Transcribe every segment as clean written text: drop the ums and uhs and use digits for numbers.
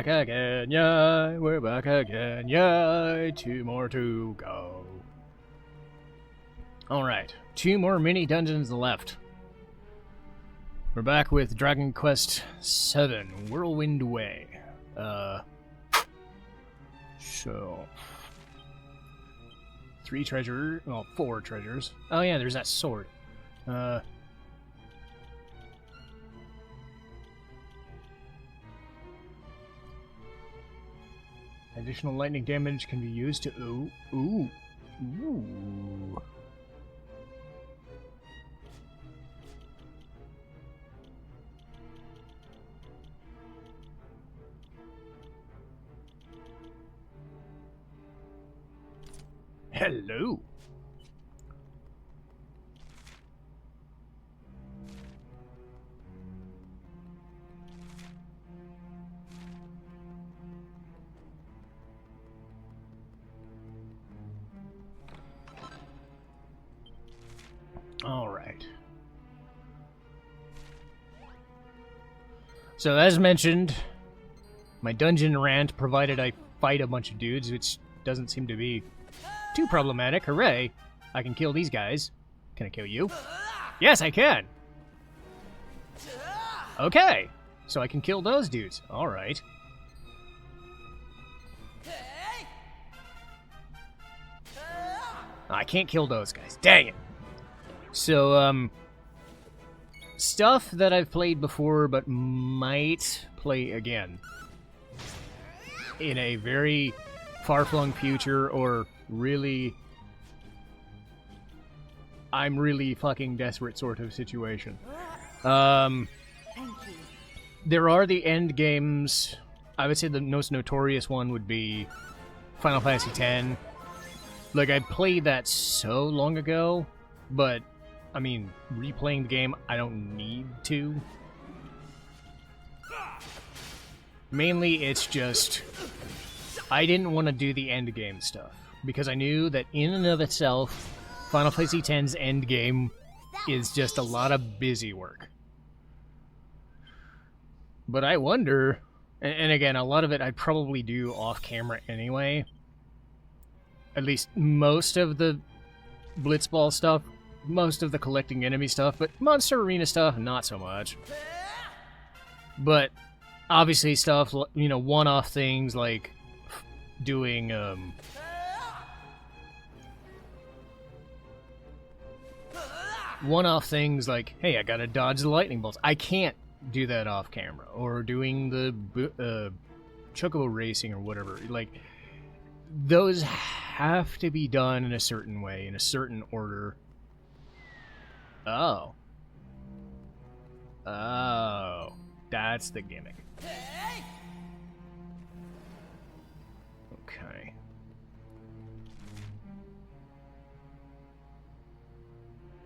back again, yay! We're back again, yay! 2 more to go. Alright, 2 more mini dungeons left. We're back with Dragon Quest VII, Whirlwind Way. So... 3 treasures, well, 4 treasures. Oh yeah, there's that sword. Additional lightning damage can be used to... Ooh. Hello. All right. So as mentioned, my dungeon rant provided I fight a bunch of dudes, which doesn't seem to be too problematic. Hooray! I can kill these guys. Can I kill you? Yes, I can! Okay! So I can kill those dudes. Alright. I can't kill those guys. Dang it! So, stuff that I've played before but might play again. In a very far-flung future, or really... I'm really fucking desperate sort of situation. There are the end games. I would say the most notorious one would be Final Fantasy X. Like, I played that so long ago, but, I mean, replaying the game, I don't need to. Mainly, it's just... I didn't want to do the end game stuff, because I knew that in and of itself, Final Fantasy X's end game is just a lot of busy work. But I wonder, and again, a lot of it I'd probably do off camera anyway. At least most of the Blitzball stuff, most of the collecting enemy stuff, but Monster Arena stuff, not so much. But obviously stuff, you know, one-off things like doing, one-off things like, hey, I gotta dodge the lightning bolts. I can't do that off camera. Or doing the chocobo racing or whatever. Like, those have to be done in a certain way, in a certain order. Oh. Oh. That's the gimmick. Okay.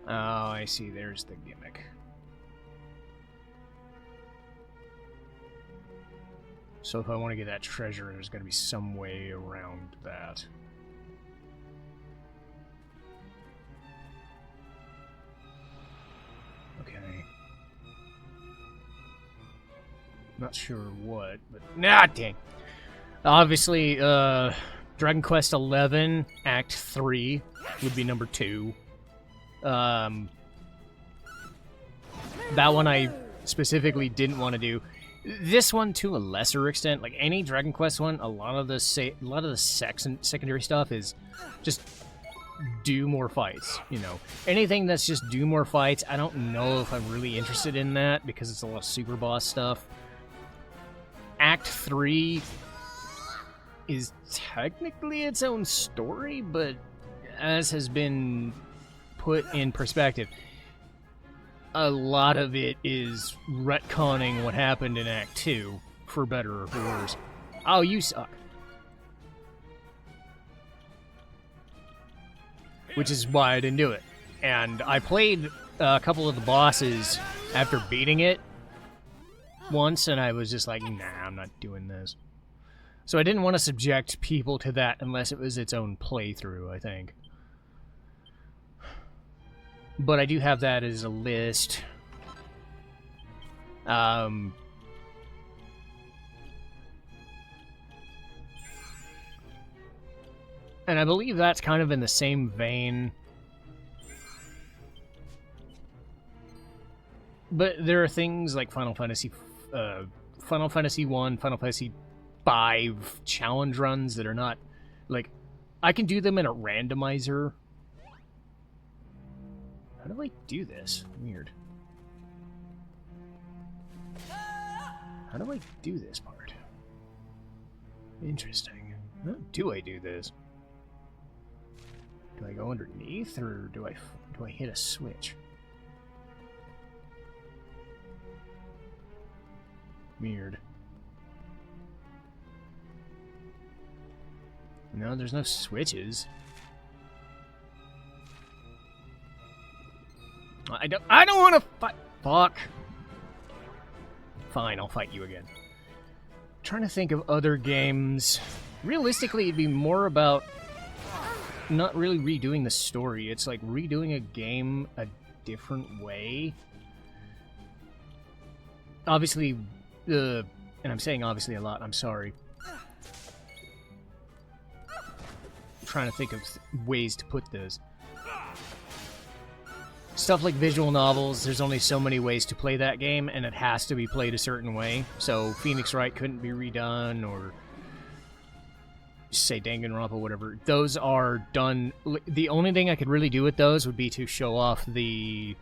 Oh, I see. There's the gimmick. So if I want to get that treasure, there's got to be some way around that. Okay. Not sure what, but... Nah, dang! Obviously, Dragon Quest XI, Act 3 would be number 2. That one I specifically didn't want to do. This one, to a lesser extent, like any Dragon Quest one, a lot of the secondary stuff is just do more fights, you know. Anything that's just do more fights, I don't know if I'm really interested in that, because it's a lot of super boss stuff. Act 3 is technically its own story, but as has been put in perspective, a lot of it is retconning what happened in Act 2, for better or for worse. Oh, you suck. Which is why I didn't do it. And I played a couple of the bosses after beating it once, and I was just like, nah, I'm not doing this. So I didn't want to subject people to that unless it was its own playthrough, I think. But I do have that as a list. And I believe that's kind of in the same vein. But there are things like Final Fantasy 1, Final Fantasy 5 challenge runs that are not, like, I can do them in a randomizer. How do I do this? Weird. How do I do this part? Interesting. How do I do this? Do I go underneath, or do I hit a switch? Weird. No, there's no switches. I don't want to fight. Fuck. Fine, I'll fight you again. Trying to think of other games. Realistically, it'd be more about not really redoing the story. It's like redoing a game a different way. Obviously, and I'm saying obviously a lot, I'm sorry. I'm trying to think of ways to put this. Stuff like visual novels, there's only so many ways to play that game, and it has to be played a certain way. So Phoenix Wright couldn't be redone, or say Danganronpa, whatever. Those are done. The only thing I could really do with those would be to show off the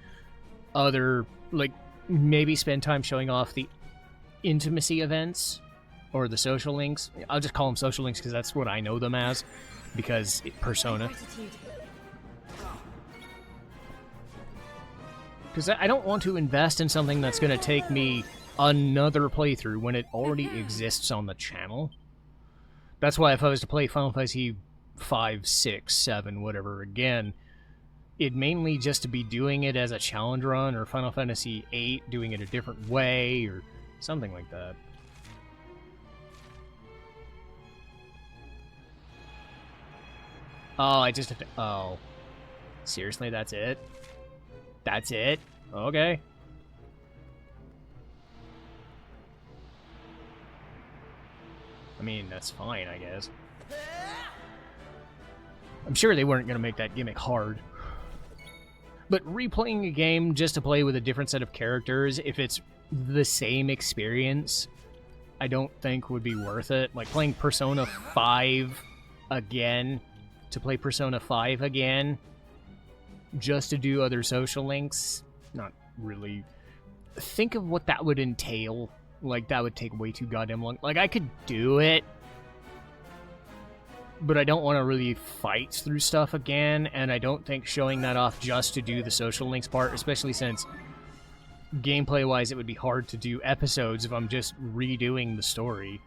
other, like, maybe spend time showing off the intimacy events or the social links. I'll just call them social links because that's what I know them as, because Persona. Because I don't want to invest in something that's going to take me another playthrough when it already exists on the channel. That's why if I was to play Final Fantasy 5, 6, 7, whatever again, it'd mainly just to be doing it as a challenge run, or Final Fantasy 8 doing it a different way, or something like that. Oh, I just have to... Oh. Seriously, that's it? That's it? Okay. I mean, that's fine, I guess. I'm sure they weren't going to make that gimmick hard. But replaying a game just to play with a different set of characters, if it's the same experience, I don't think would be worth it. Like playing Persona 5 again, to play Persona 5 again, just to do other social links, not really. Think of what that would entail. Like, that would take way too goddamn long. Like, I could do it, but I don't want to really fight through stuff again, and I don't think showing that off just to do the social links part, especially since gameplay-wise it would be hard to do episodes if I'm just redoing the story.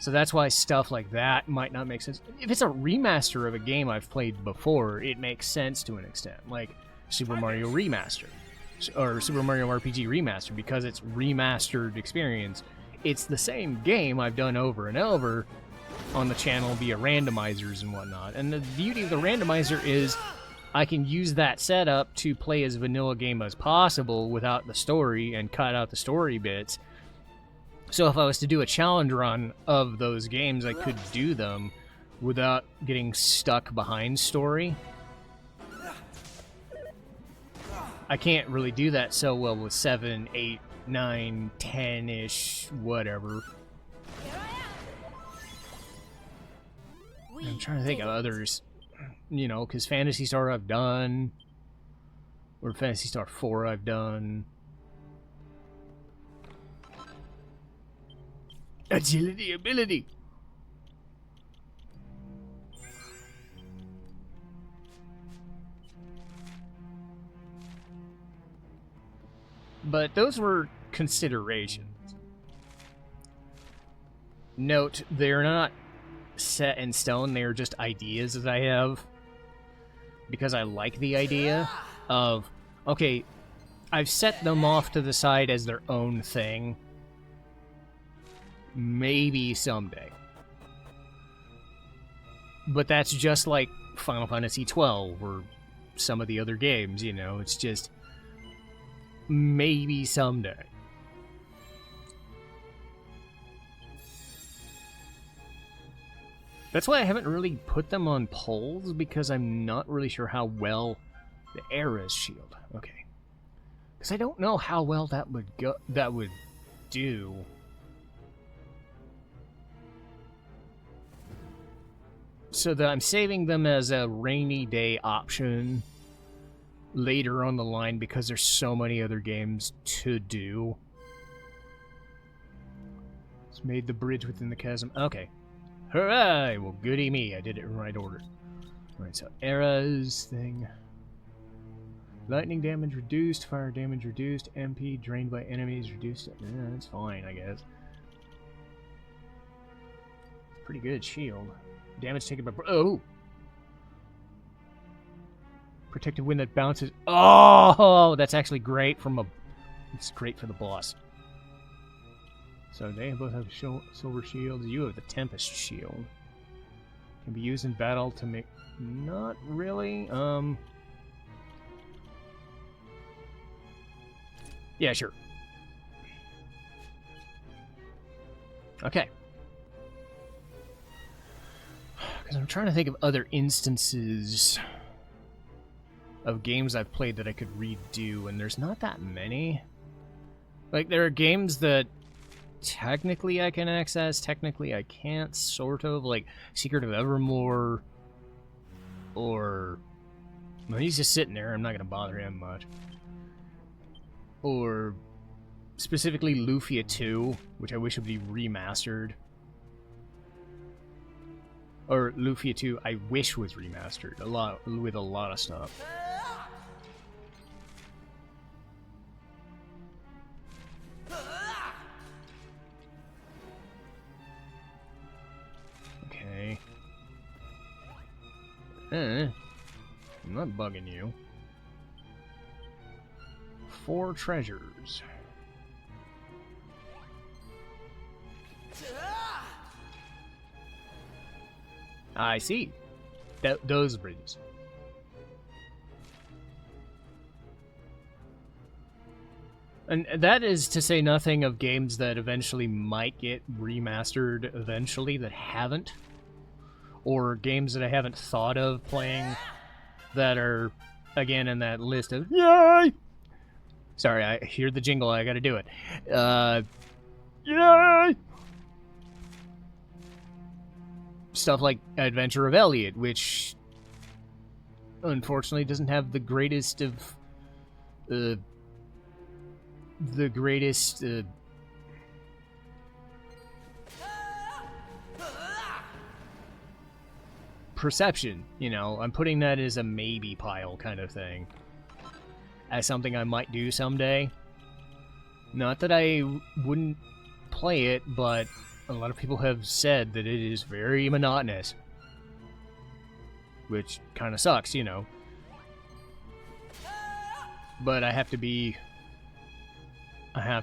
So that's why stuff like that might not make sense. If it's a remaster of a game I've played before, it makes sense to an extent. Like Super Mario Remaster, or Super Mario RPG Remaster, because it's remastered experience. It's the same game I've done over and over on the channel via randomizers and whatnot. And the beauty of the randomizer is I can use that setup to play as vanilla game as possible without the story and cut out the story bits. So if I was to do a challenge run of those games, I could do them without getting stuck behind story. I can't really do that so well with 7, 8, 9, 10-ish, whatever. I'm trying to think of others, you know, because Phantasy Star I've done, or Phantasy Star 4 I've done. Agility ability! But those were considerations. Note, they're not set in stone, they are just ideas that I have. Because I like the idea of, okay, I've set them off to the side as their own thing. Maybe someday. But that's just like Final Fantasy 12 or some of the other games, you know, it's just maybe someday. That's why I haven't really put them on polls, because I'm not really sure how well the Era's shield. Okay. Because I don't know how well that would do. So that I'm saving them as a rainy day option later on the line, because there's so many other games to do. It's made the bridge within the chasm. Okay. Hooray! Well, goody me. I did it in the right order. Alright, so Era's thing. Lightning damage reduced, fire damage reduced, MP drained by enemies reduced. That's fine, I guess. Pretty good shield. Damage taken by... Oh! Protective wind that bounces... Oh! That's actually great from a... It's great for the boss. So they both have silver shields. You have the Tempest shield. Can be used in battle to make... Not really. Yeah, sure. Okay. Because I'm trying to think of other instances of games I've played that I could redo, and there's not that many. Like, there are games that technically I can access, technically I can't, sort of. Like, Secret of Evermore, or... Well, he's just sitting there, I'm not going to bother him much. Or specifically Lufia 2, which I wish would be remastered. Or Lufia 2, I wish was remastered with a lot of stuff. Okay. I'm not bugging you. 4 treasures. I see. Those bridges. And that is to say nothing of games that eventually might get remastered eventually that haven't. Or games that I haven't thought of playing that are, again, in that list of, yay! Sorry, I hear the jingle, I gotta do it. Yay! Stuff like Adventure of Elliot, which unfortunately doesn't have the greatest of perception, you know. I'm putting that as a maybe pile kind of thing, as something I might do someday. Not that I wouldn't play it, but a lot of people have said that it is very monotonous, which kind of sucks, you know. But I have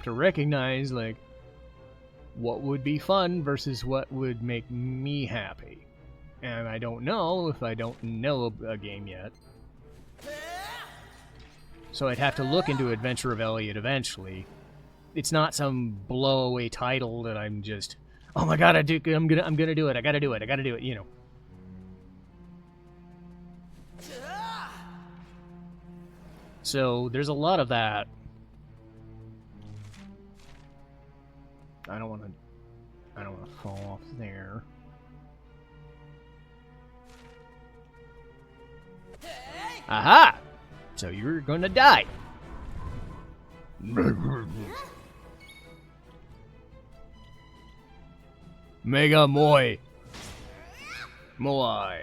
to recognize, like, what would be fun versus what would make me happy. And I don't know if I don't know a game yet. So I'd have to look into Adventure of Elliot eventually. It's not some blow-away title that I'm just, oh my god, I'm gonna do it, I gotta do it, you know. So there's a lot of that. I don't wanna fall off there. Aha! So you're gonna die. Mega Moi. Moi.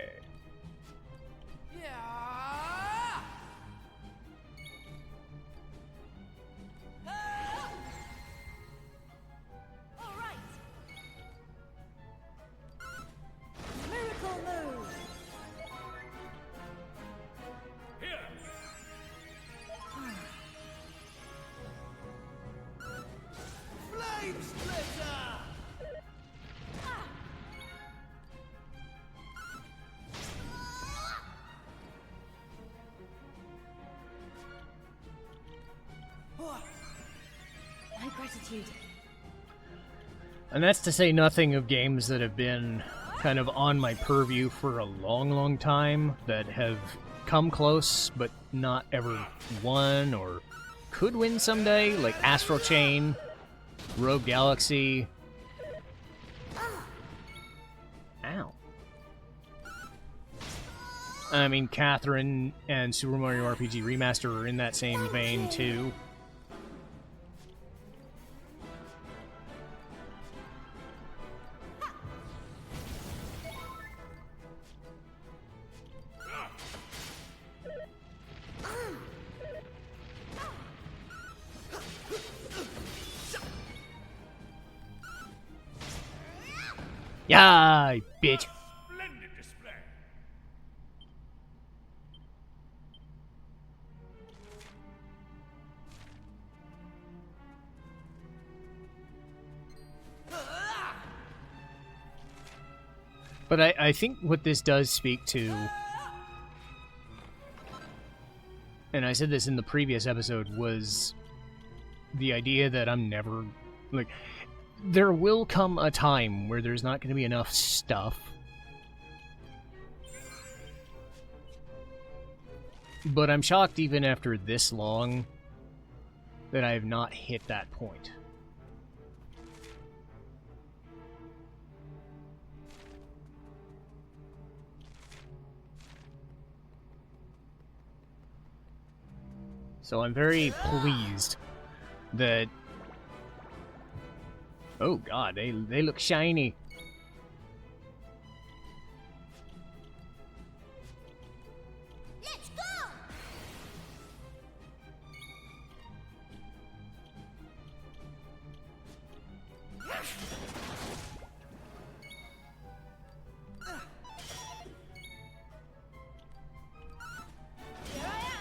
My gratitude. And that's to say nothing of games that have been kind of on my purview for a long, long time that have come close but not ever won or could win someday, like Astral Chain, Rogue Galaxy. Ow. I mean, Catherine and Super Mario RPG Remaster are in that same vein, too. Yay, bitch. Splendid display. But I think what this does speak to, and I said this in the previous episode, was the idea that I'm never, like, there will come a time where there's not going to be enough stuff. But I'm shocked even after this long that I have not hit that point. So I'm very pleased that... Oh god, they look shiny. Let's go! Here I am.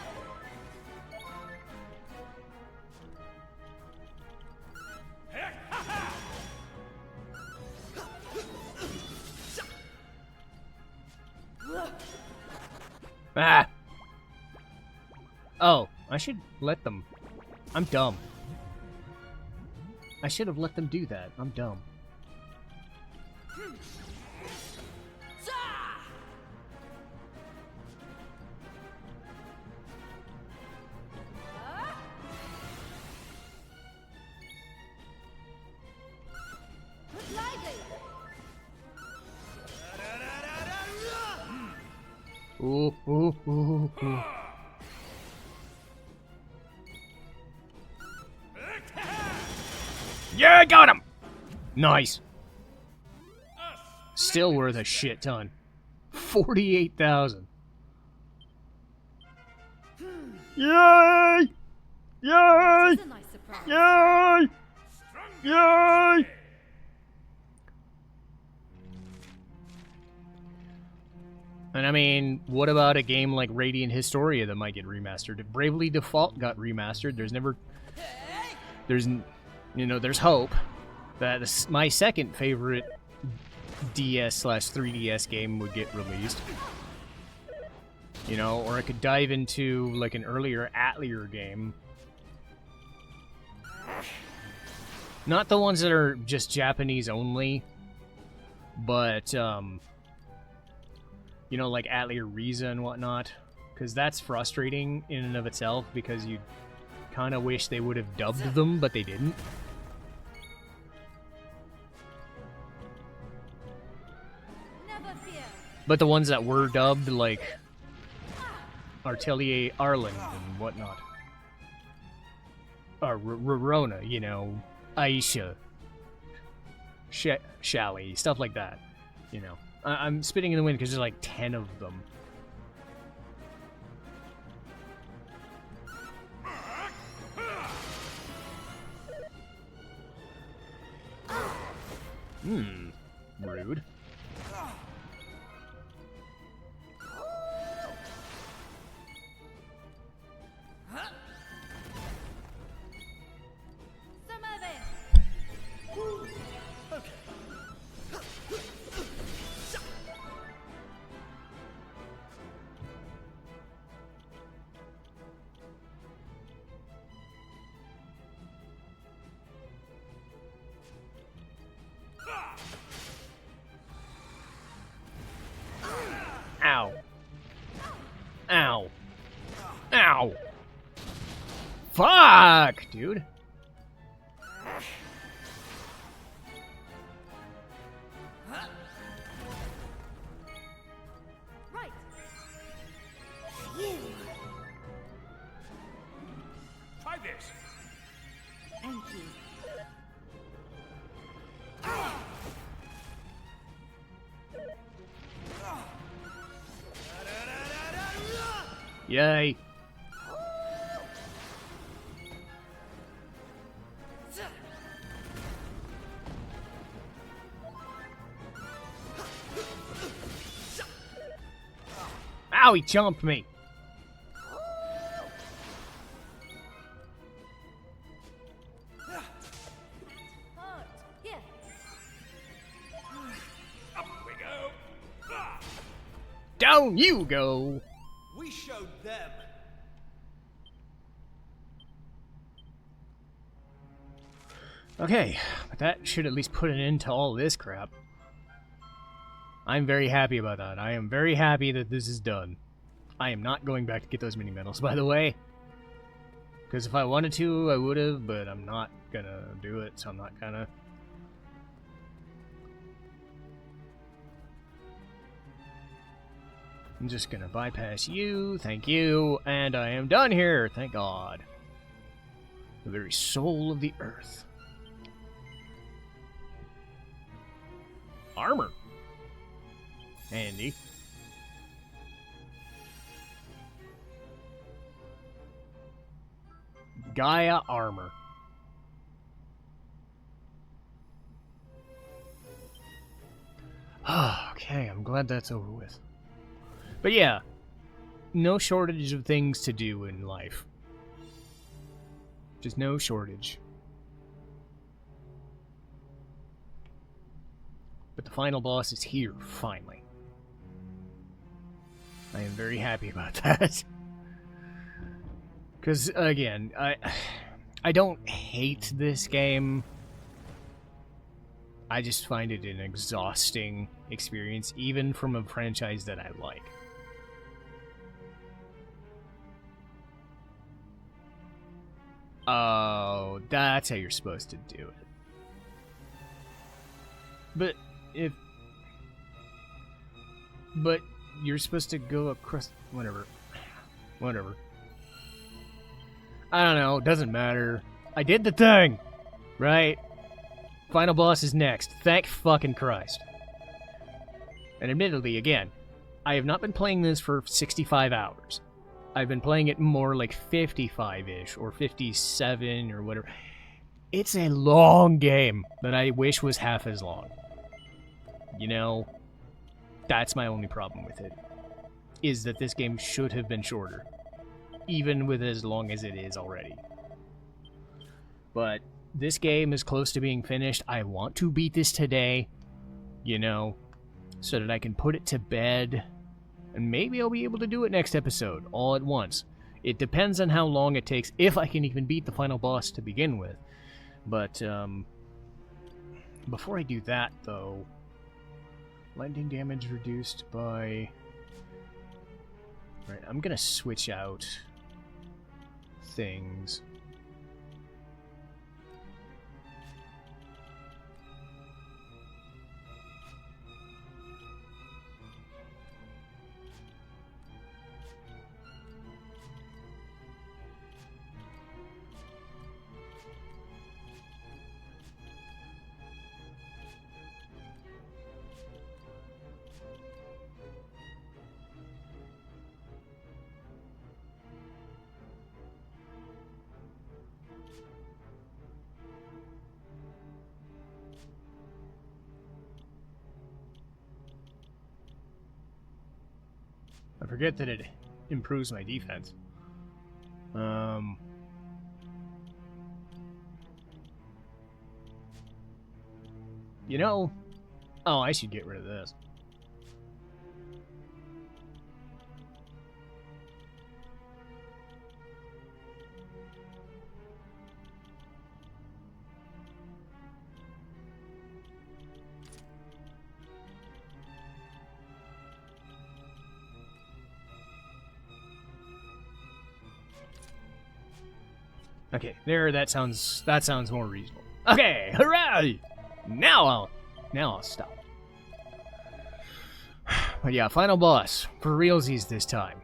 Ah! Oh, I should let them. I'm dumb. I should have let them do that. I'm dumb. Ooh, ooh, ooh, ooh. Yeah, I got him! Nice. Still worth a shit ton. 48,000. Yay! Yay! Yay! Yay! And I mean, what about a game like Radiant Historia that might get remastered? If Bravely Default got remastered, there's hope that my second favorite DS/3DS game would get released. You know, or I could dive into like an earlier Atelier game. Not the ones that are just Japanese only, but you know, like Atelier Riza and whatnot, because that's frustrating in and of itself, because you kind of wish they would have dubbed them, but they didn't. But the ones that were dubbed, like Artelier Arland and whatnot, or Rorona, you know, Aisha, Shally, stuff like that, you know. I'm spitting in the wind because there's like 10 of them. Rude. Ow. Ow. Fuck, dude. Right. You. Try this. Thank you. Yay. Ow, he jumped me. Hurt. Here. Up we go. Ah! Down you go. We showed them. Okay, but that should at least put an end to all this crap. I'm very happy about that. I am very happy that this is done. I am not going back to get those mini medals, by the way. Because if I wanted to, I would have, but I'm not gonna do it, so I'm not gonna. I'm just gonna bypass you, thank you, and I am done here, thank God. The very soul of the earth. Armor. Handy. Gaia armor. Okay, I'm glad that's over with. But yeah, no shortage of things to do in life. Just no shortage. But the final boss is here, finally. I am very happy about that. Because, again, I don't hate this game. I just find it an exhausting experience, even from a franchise that I like. Oh, that's how you're supposed to do it. But But you're supposed to go across... Whatever. Whatever. I don't know. Doesn't matter. I did the thing! Right? Final boss is next. Thank fucking Christ. And admittedly, again, I have not been playing this for 65 hours. I've been playing it more like 55-ish, or 57, or whatever. It's a long game that I wish was half as long. You know, that's my only problem with it, is that this game should have been shorter, even with as long as it is already. But this game is close to being finished. I want to beat this today, you know, so that I can put it to bed, and maybe I'll be able to do it next episode, all at once. It depends on how long it takes, if I can even beat the final boss to begin with. But, before I do that, though, lightning damage reduced by... Right, I'm gonna switch out things. I forget that it improves my defense. You know... Oh, I should get rid of this. Okay, there. That sounds more reasonable. Okay, hooray! Now I'll stop. But yeah, final boss for realsies this time.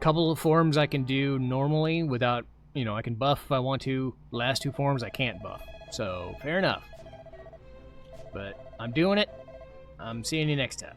Couple of forms I can do normally without, I can buff if I want to. Last 2 forms I can't buff, so fair enough. But I'm doing it. I'm seeing you next time.